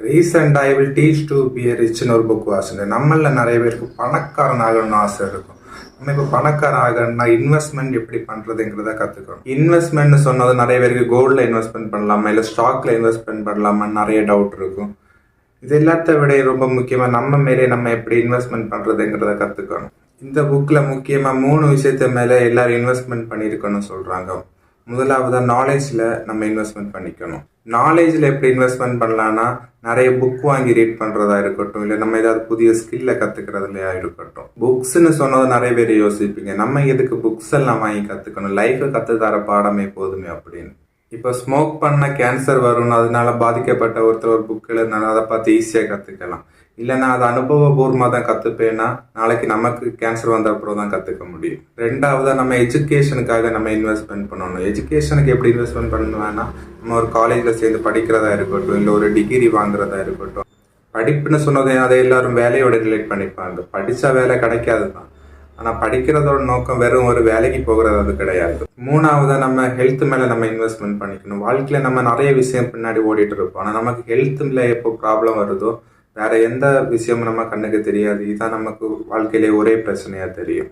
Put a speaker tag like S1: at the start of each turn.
S1: Recent I will teach to be a ரிச்னு ஒரு book வாசினேன். நம்மள நிறைய பேருக்கு பணக்காரன் ஆகணும்னு ஆசை இருக்கும். நம்ம இப்போ பணக்காரன் ஆகணும்னா இன்வெஸ்ட்மெண்ட் எப்படி பண்ணுறதுங்கிறத கற்றுக்கணும். இன்வெஸ்ட்மெண்ட்னு சொன்னது நிறைய பேருக்கு கோல்டில் இன்வெஸ்ட்மெண்ட் பண்ணலாமா இல்லை ஸ்டாக்ல இன்வெஸ்ட்மெண்ட் பண்ணலாமான்னு நிறைய டவுட் இருக்கும். இது எல்லாத்த விட ரொம்ப முக்கியமாக நம்ம மேலே நம்ம எப்படி இன்வெஸ்ட்மெண்ட் பண்ணுறதுங்கிறத கற்றுக்கணும். இந்த புக்கில் முக்கியமாக 3 விஷயத்த மேலே எல்லாரும் இன்வெஸ்ட்மெண்ட் பண்ணியிருக்கணும்னு சொல்கிறாங்க. முதலாவது நாலேஜில் நம்ம இன்வெஸ்ட்மெண்ட் பண்ணிக்கணும். நாலேஜில் எப்படி இன்வெஸ்ட்மெண்ட் பண்ணலான்னா நிறைய புக் வாங்கி ரீட் பண்ணுறதா இருக்கட்டும், இல்லை நம்ம ஏதாவது புதிய ஸ்கில்லை கற்றுக்கிறதுலையா இருக்கட்டும். புக்ஸ்ன்னு சொன்னது நிறைய பேர் யோசிப்பீங்க, நம்ம எதுக்கு புக்ஸ் எல்லாம் வாங்கி கற்றுக்கணும், லைஃபை கற்றுத்தர பாடமே போதுமே அப்படின்னு. இப்போ ஸ்மோக் பண்ண கேன்சர் வரும்னு அதனால பாதிக்கப்பட்ட ஒருத்தர் ஒரு புக் எழுதுனால அதை பார்த்து ஈஸியாக கற்றுக்கலாம். இல்லைன்னா அது அனுபவபூர்வமாக தான் கற்றுப்பேன்னா நாளைக்கு நமக்கு கேன்சர் வந்த அப்புறம் தான் கற்றுக்க முடியும். ரெண்டாவதாக நம்ம எஜுகேஷனுக்காக நம்ம இன்வெஸ்ட்மெண்ட் பண்ணணும். எஜுகேஷனுக்கு எப்படி இன்வெஸ்ட்மெண்ட் பண்ணுவேன்னா நம்ம ஒரு காலேஜில் சேர்ந்து படிக்கிறதா இருக்கட்டும், இல்லை ஒரு டிகிரி வாங்குறதா இருக்கட்டும். படிப்புன்னு சொன்னதை அதை எல்லாரும் வேலையோட ரிலேட் பண்ணிப்பாங்க. படித்தா வேலை கிடைக்காது தான், ஆனால் படிக்கிறதோட நோக்கம் வெறும் ஒரு வேலைக்கு போகிறது அது கிடையாது. மூணாவதாக நம்ம ஹெல்த் மேலே நம்ம இன்வெஸ்ட்மெண்ட் பண்ணிக்கணும். வாழ்க்கையில் நம்ம நிறைய விஷயம் பின்னாடி ஓடிட்டு இருப்போம், ஆனால் நமக்கு ஹெல்த்தில் எப்போ ப்ராப்ளம் வருதோ வேற எந்த விஷயமும் நம்ம கண்ணுக்கு தெரியாது. இதுதான் நமக்கு வாழ்க்கையிலே ஒரே பிரச்சனையா தெரியும்.